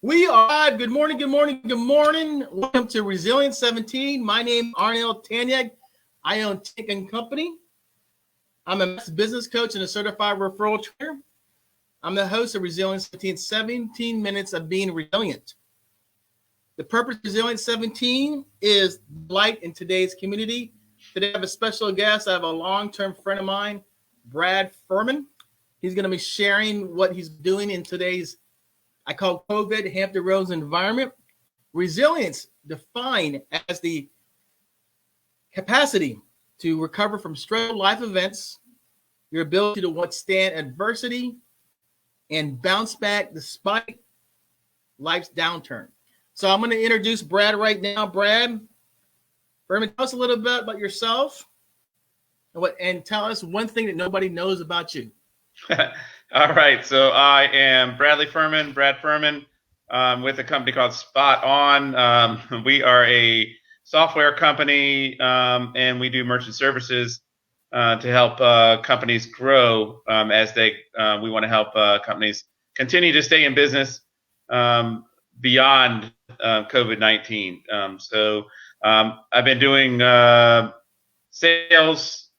We are. Good morning, good morning, good morning. Welcome to Resilience 17. My name is Arnel Tanyag. I own Tanyag & Company. I'm a business coach and a certified referral trainer. I'm the host of Resilience 17, 17 minutes of being resilient. The purpose of Resilience 17 is light in today's community. Today I have a special guest. I have a long-term friend of mine, Brad Furman. He's going to be sharing what he's doing in today's, I call COVID, Hampton Roads environment. Resilience defined as the capacity to recover from stressful life events, your ability to withstand adversity, and bounce back despite life's downturn. So I'm going to introduce Brad right now. Brad, Furman, tell us a little bit about yourself and tell us one thing that nobody knows about you. All right, so I am Brad Furman, with a company called Spot On. We are a software company, and we do merchant services to help companies grow as we want to help companies continue to stay in business beyond COVID-19. I've been doing sales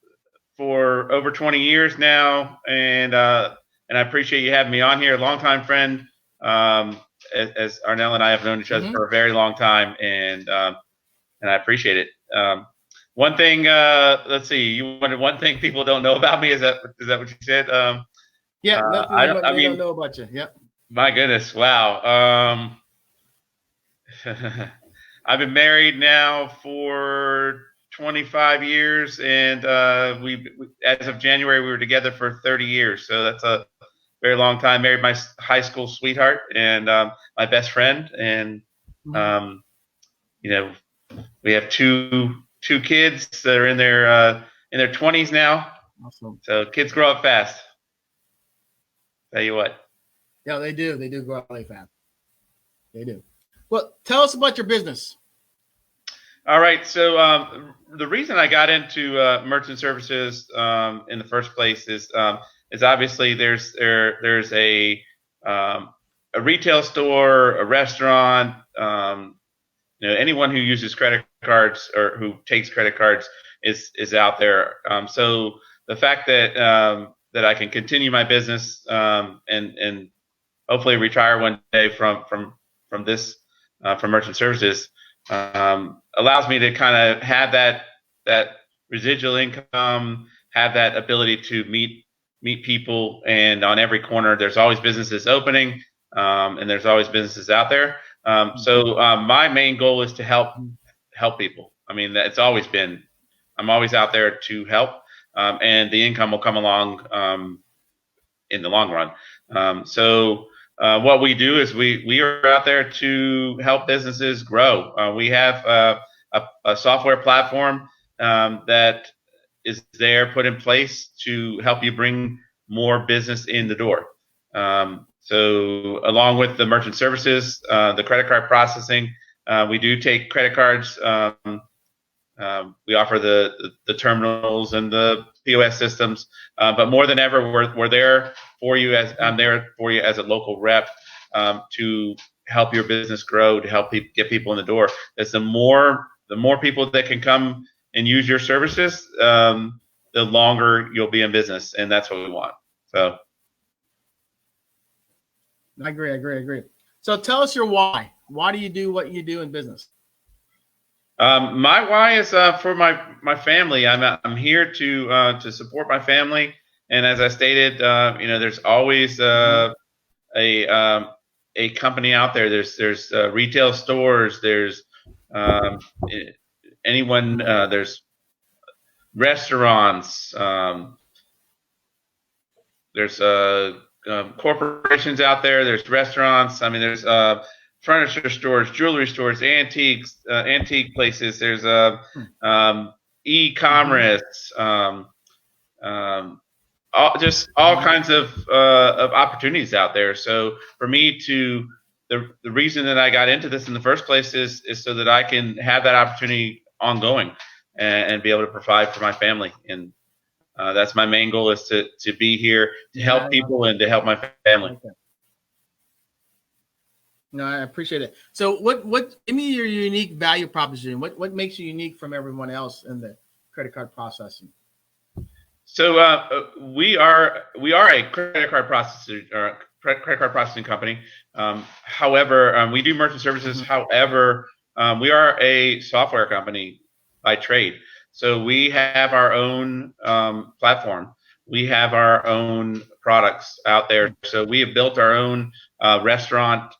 for over 20 years now, and I appreciate you having me on here. Longtime friend, as Arnel and I have known each other for a very long time, and I appreciate it. One thing, let's see, you wanted one thing people don't know about me. Is that what you said? Yeah, nothing they don't know about you. Yep. My goodness, wow. I've been married now for 25 years, and we as of January we were together for 30 years. So that's a very long time. Married my high school sweetheart and my best friend, and we have two kids that are in their 20s now. Awesome. So kids grow up fast. Tell you what. Yeah, they do. They do grow up really fast. They do. Well, tell us about your business. All right. So the reason I got into merchant services in the first place is obviously there's a retail store, a restaurant, anyone who uses credit cards or who takes credit cards is out there. So the fact that I can continue my business and hopefully retire one day from this from merchant services allows me to kind of have that residual income, have that ability to meet people, and on every corner there's always businesses opening, and there's always businesses out there. So my main goal is to help people. I mean, it's always been, I'm always out there to help, and the income will come along in the long run. So what we do is we are out there to help businesses grow. We have a software platform that is there put in place to help you bring more business in the door. So along with the merchant services, the credit card processing, we do take credit cards. We offer the terminals and the POS systems, but more than ever, we're there for you. I'm there for you as a local rep to help your business grow, to help get people in the door. As the more people that can come and use your services, the longer you'll be in business, and that's what we want. So, I agree. So tell us your why. Why do you do what you do in business? My why is for my family. I'm here to support my family, and as I stated, there's always a company out there. There's retail stores. There's there's restaurants. There's corporations out there. There's restaurants. I mean, there's furniture stores, jewelry stores, antique places. There's e-commerce, just all kinds of opportunities out there. So for me the reason that I got into this in the first place is so that I can have that opportunity ongoing and be able to provide for my family. And that's my main goal, is to be here to help people and to help my family. Okay. No, I appreciate it. So what give me your unique value proposition. What makes you unique from everyone else in the credit card processing? So we are a credit card processor, or credit card processing company. However, we do merchant services. Mm-hmm. However, we are a software company by trade. So we have our own platform. We have our own products out there. So we have built our own restaurant,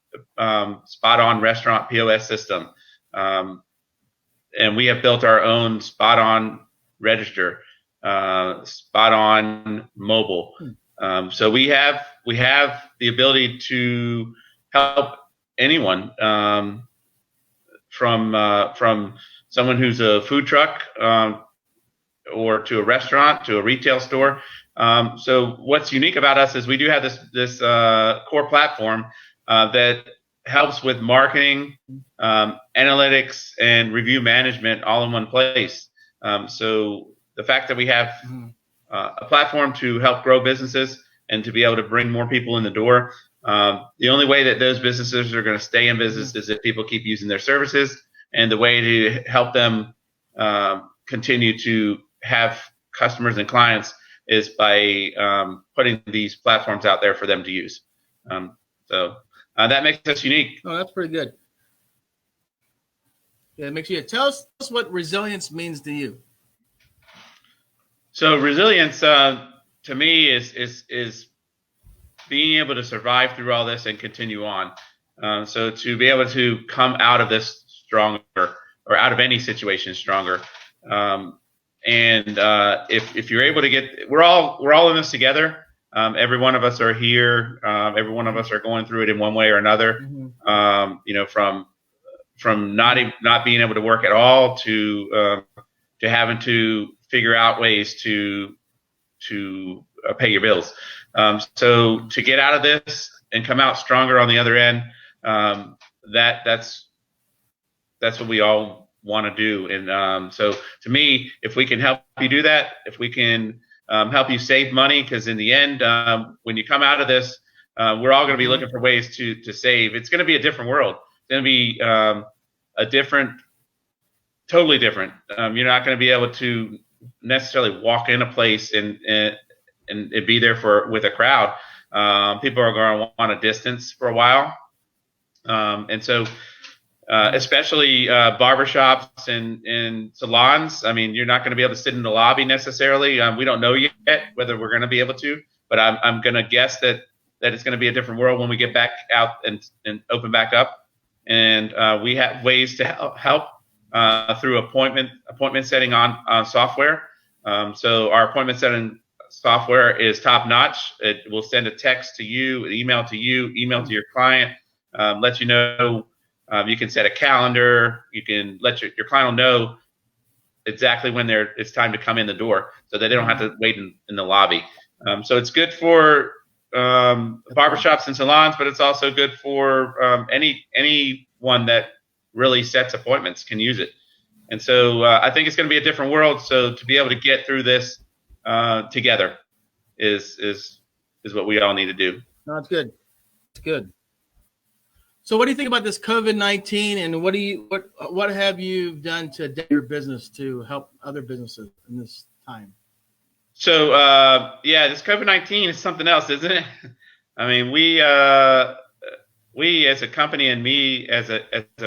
spot on restaurant POS system, and we have built our own spot on register, spot on mobile. So we have the ability to help anyone, from someone who's a food truck, or to a restaurant, to a retail store. So what's unique about us is we do have this core platform that helps with marketing, analytics, and review management all in one place. So the fact that we have a platform to help grow businesses and to be able to bring more people in the door. The only way that those businesses are going to stay in business is if people keep using their services, and the way to help them continue to have customers and clients is by putting these platforms out there for them to use. So that makes us unique. Oh, that's pretty good. Yeah, it makes you tell us what resilience means to you. So resilience, to me, is being able to survive through all this and continue on. So to be able to come out of this stronger, or out of any situation stronger. And if you're able to we're all in this together. Every one of us are here. Every one of us are going through it in one way or another. From not being able to work at all to having to figure out ways to pay your bills. So to get out of this and come out stronger on the other end, that's what we all want to do. And so to me, if we can help you do that, if we can help you save money, because in the end, when you come out of this, we're all going to be looking for ways to save. It's going to be a different world. It's going to be totally different. You're not going to be able to necessarily walk in a place and be there with a crowd. People are going to want a distance for a while. And so especially barbershops and salons. I mean, you're not going to be able to sit in the lobby necessarily. We don't know yet whether we're going to be able to, but I'm going to guess that it's going to be a different world when we get back out and open back up. And we have ways to help through appointment setting on software. So our appointment setting software is top notch. It will send a text to you, an email to your client, let you know. You can set a calendar. You can let your client know exactly when it's time to come in the door, so that they don't have to wait in the lobby. So it's good for barbershops and salons, but it's also good for anyone that really sets appointments can use it. And so I think it's going to be a different world. So to be able to get through this together is what we all need to do. No, it's good. It's good. So what do you think about this COVID-19, and what have you done to adapt your business to help other businesses in this time? So this COVID-19 is something else, isn't it? I mean, we as a company, and me as a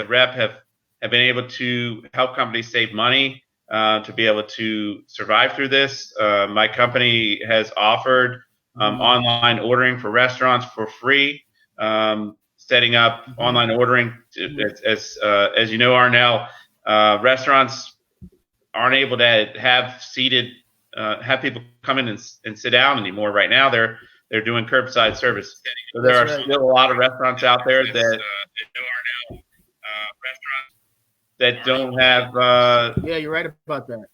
rep have been able to help companies save money, to be able to survive through this. My company has offered online ordering for restaurants for free. Setting up online ordering, as you know, Arnel, restaurants aren't able to have people come in and sit down anymore. Right now, they're doing curbside service. So there are still a lot of restaurants out there that don't have. Yeah, you're right about that.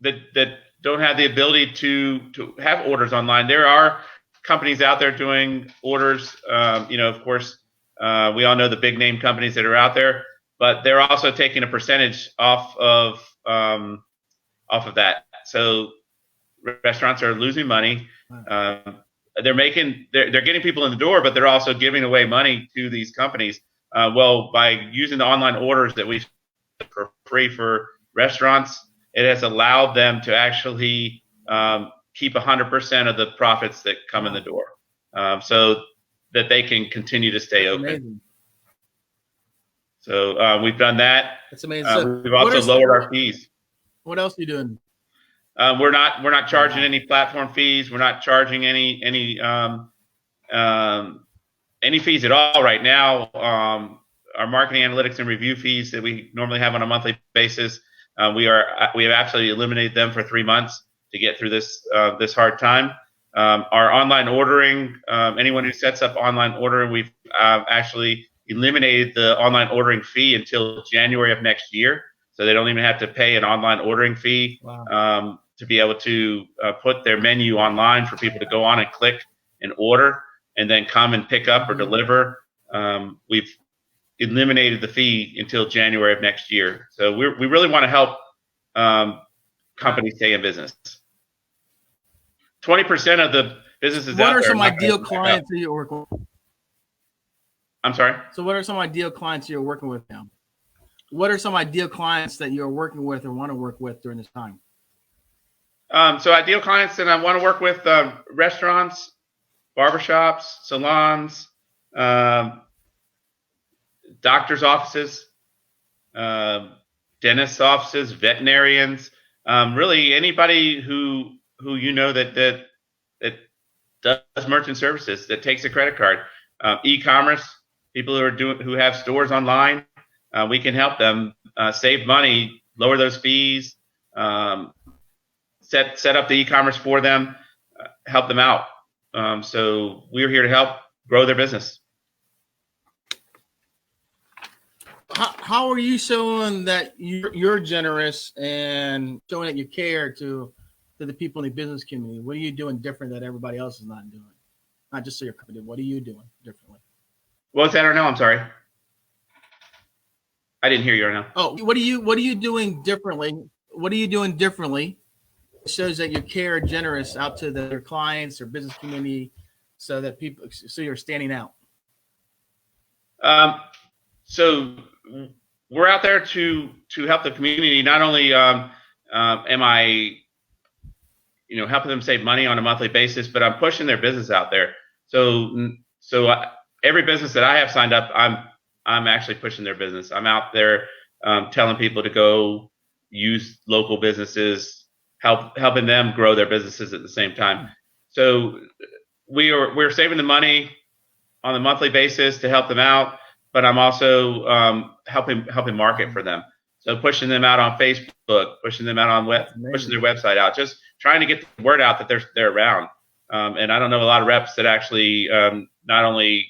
That don't have the ability to have orders online. There are companies out there doing orders. Of course, we all know the big name companies that are out there, but they're also taking a percentage off of that. So restaurants are losing money. they're getting people in the door, but they're also giving away money to these companies. Well, by using the online orders that we for free for restaurants, it has allowed them to actually keep 100% of the profits that come in the door, so that they can continue to stay open. Amazing. So we've done that. That's amazing. We've also lowered our fees. What else are you doing? We're not charging any platform fees. We're not charging any fees at all right now. Our marketing analytics and review fees that we normally have on a monthly basis, we have absolutely eliminated them for 3 months to get through this hard time. Our online ordering, anyone who sets up online ordering, we've actually eliminated the online ordering fee until January of next year, so they don't even have to pay an online ordering fee. Wow. To be able to put their menu online for people to go on and click and order, and then come and pick up or deliver. We've eliminated the fee until January of next year. So we really want to help companies stay in business. 20% of the businesses out there. What are some ideal clients that you're working with? I'm sorry? So what are some ideal clients you're working with now? What are some ideal clients that you're working with or want to work with during this time? So ideal clients that I want to work with, restaurants, barbershops, salons, doctors' offices, dentists' offices, veterinarians, really anybody who you know that does merchant services, that takes a credit card, e-commerce, people who have stores online. We can help them save money, lower those fees, set up the e-commerce for them, help them out. So we're here to help grow their business. How are you showing that you're generous and showing that you care to the people in the business community? What are you doing different that everybody else is not doing? Not just so your company. What are you doing differently? What's that, Arnel? I'm sorry. I didn't hear you, Arnel. Oh, what are you doing differently? What are you doing differently? It shows that you care, generous out to your clients or business community, so you're standing out. So we're out there to help the community. Not only am I, helping them save money on a monthly basis, but I'm pushing their business out there. So every business that I have signed up, I'm actually pushing their business. I'm out there telling people to go use local businesses, helping them grow their businesses at the same time. So we're saving the money on a monthly basis to help them out, but I'm also helping market for them. So pushing them out on Facebook, pushing them out on pushing their website out, just trying to get the word out that they're around. And I don't know a lot of reps that actually not only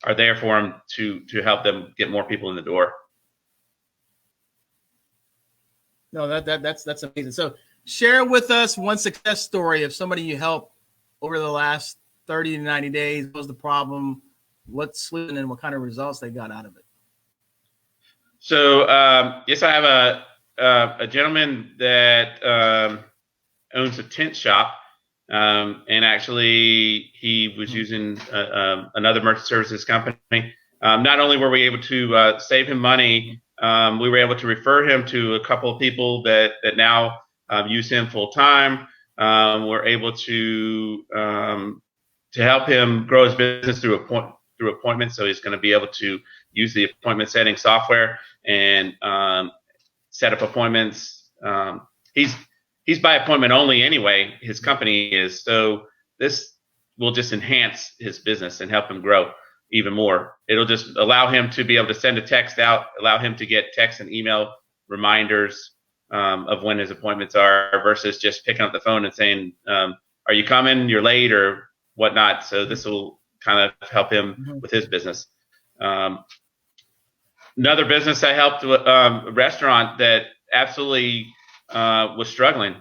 are there for them to help them get more people in the door. No, that's amazing. So share with us one success story of somebody you helped over the last 30 to 90 days. What was the problem? What's slipping and what kind of results they got out of it? So yes, I have a gentleman that owns a tent shop, and actually he was using another merchant services company. Not only were we able to save him money, we were able to refer him to a couple of people that now use him full time. We're able to help him grow his business through appointments. So he's going to be able to use the appointment setting software and set up appointments. He's by appointment only anyway. His company is, so this will just enhance his business and help him grow even more. It'll just allow him to be able to send a text out, allow him to get text and email reminders of when his appointments are, versus just picking up the phone and saying, are you coming? You're late or whatnot. So this will kind of help him with his business. Another business I helped, a restaurant that absolutely was struggling.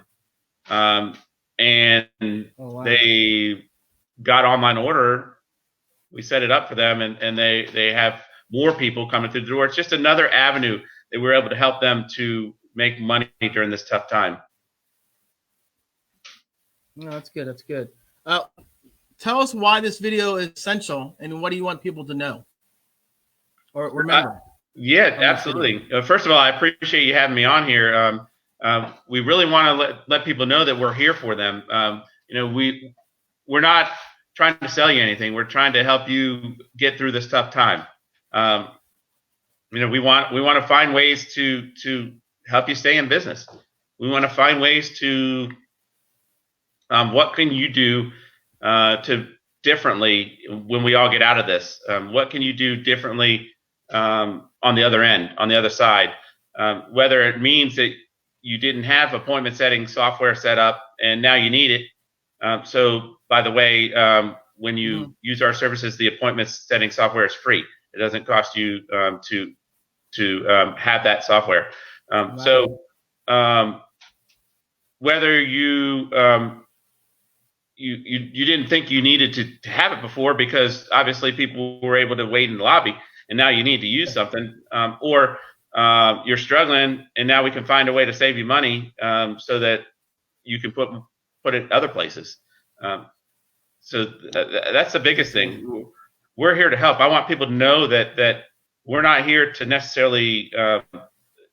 And they got online order. We set it up for them, and they have more people coming through the door. It's just another avenue that we're able to help them to make money during this tough time. No, that's good. That's good. Tell us why this video is essential and what do you want people to know or remember? Yeah, absolutely. First of all, I appreciate you having me on here. We really want to let people know that we're here for them. We're not trying to sell you anything. We're trying to help you get through this tough time. We want to find ways to help you stay in business. We want to find ways to what can you do to differently when we all get out of this? What can you do differently on the other end, on the other side? Whether it means that you didn't have appointment setting software set up and now you need it. So by the way, when you use our services, the appointment setting software is free. It doesn't cost you to have that software. Wow. So whether you didn't think you needed to have it before because obviously people were able to wait in the lobby and now you need to use something, or you're struggling and now we can find a way to save you money so that you can put it other places. So that's the biggest thing. We're here to help. I want people to know that we're not here to necessarily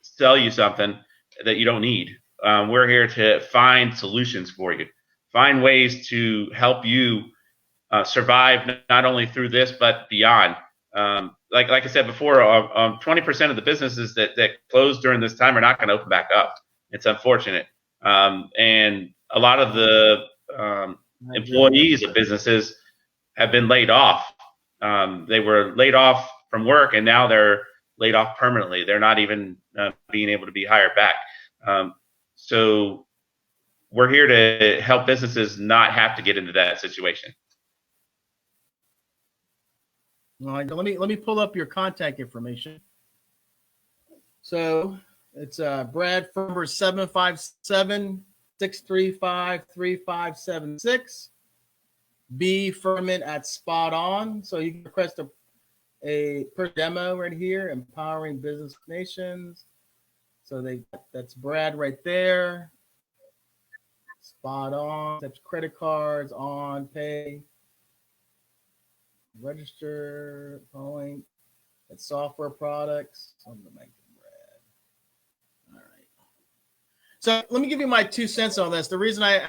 sell you something that you don't need. We're here to find solutions for you, find ways to help you survive not only through this but beyond. Like I said before, 20% of the businesses that close during this time are not going to open back up. It's unfortunate, and a lot of the employees of businesses have been laid off. They were laid off from work, and now they're laid off permanently. They're not even being able to be hired back. So we're here to help businesses not have to get into that situation. All right, let me pull up your contact information. So it's Brad Furman 757-635-3576. B Furman at Spot On. So you can request a per demo right here, Empowering Business Nations. So that's Brad right there. Spot On. That's credit cards, on pay, register, point. That's software products. I'm gonna make it Brad. All right. So let me give you my 2 cents on this. The reason I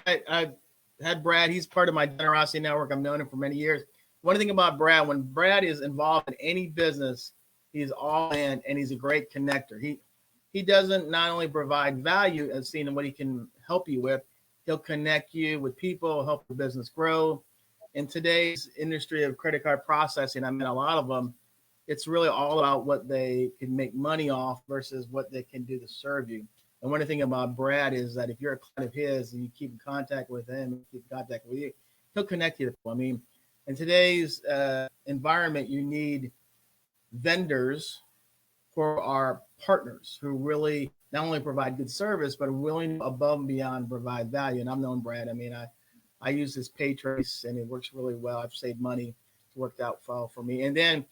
had Brad, he's part of my generosity network. I've known him for many years. One thing about Brad, when Brad is involved in any business, he's all in and he's a great connector. He doesn't not only provide value as seeing what he can help you with, he'll connect you with people, help your business grow. In today's industry of credit card processing, I mean, a lot of them, it's really all about what they can make money off versus what they can do to serve you. And one thing about Brad is that if you're a client of his and you keep in contact with him, keep in contact with you, he'll connect you to people. I mean, in today's environment, you need vendors for our partners who really not only provide good service, but are willing above and beyond provide value. And I've known Brad. I mean, I use this pay trace and it works really well. I've saved money. It's worked out well for me. And then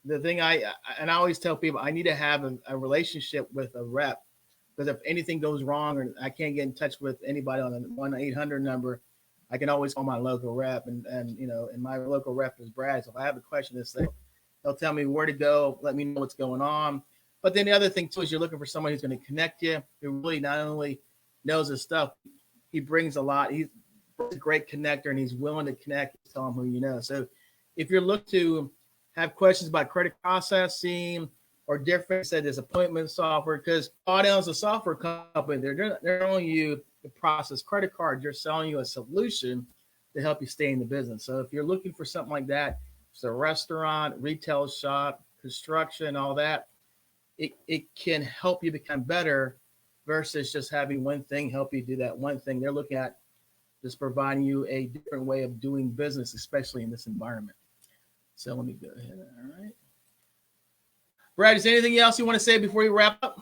the thing I always tell people, I need to have a relationship with a rep, because if anything goes wrong or I can't get in touch with anybody on the 1-800 number, I can always call my local rep. And my local rep is Brad. So if I have a question, they'll tell me where to go, let me know what's going on. But then the other thing too is you're looking for someone who's going to connect you, who really not only knows his stuff, he brings a lot. He's a great connector and he's willing to connect, tell him who you know. So if you're looking to have questions about credit processing or different, said there's appointment software, because Arnel is a software company. They're telling you to process credit cards. They're selling you a solution to help you stay in the business. So if you're looking for something like that, it's a restaurant, retail shop, construction, all that, it can help you become better versus just having one thing help you do that one thing. They're looking at just providing you a different way of doing business, especially in this environment. So let me go ahead. All right. Brad, is there anything else you want to say before we wrap up?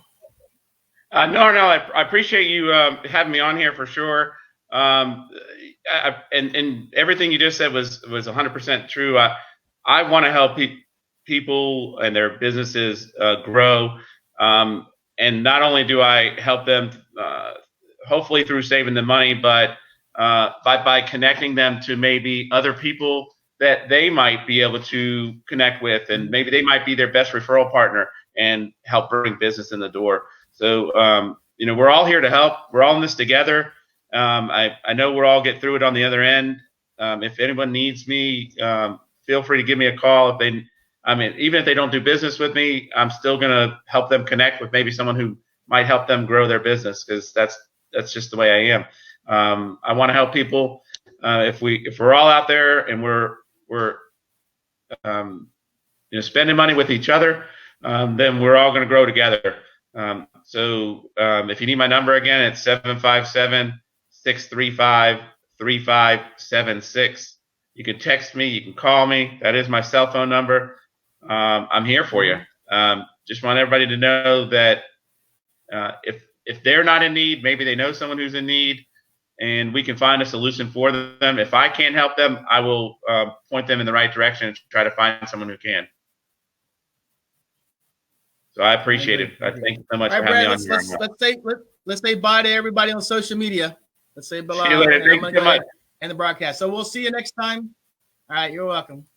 No, I appreciate you having me on here for sure. And everything you just said was 100% true. I want to help people and their businesses grow. And not only do I help them, hopefully through saving them money, but by connecting them to maybe other people that they might be able to connect with, and maybe they might be their best referral partner and help bring business in the door. So, we're all here to help. We're all in this together. I know we'll all get through it on the other end. If anyone needs me, feel free to give me a call. Even if they don't do business with me, I'm still going to help them connect with maybe someone who might help them grow their business, because that's just the way I am. I want to help people. If we're all out there and we're spending money with each other, then we're all going to grow together. So if you need my number again, it's 757-635-3576. You can text me, you can call me. That is my cell phone number. I'm here for you. Just want everybody to know that if they're not in need, maybe they know someone who's in need, and we can find a solution for them. If I can't help them, I will point them in the right direction and try to find someone who can. So I appreciate it. I thank you so much for having me on here. Let's say bye to everybody on social media. Let's say bye. See you later. Thank you so much. And the broadcast. So we'll see you next time. All right, you're welcome.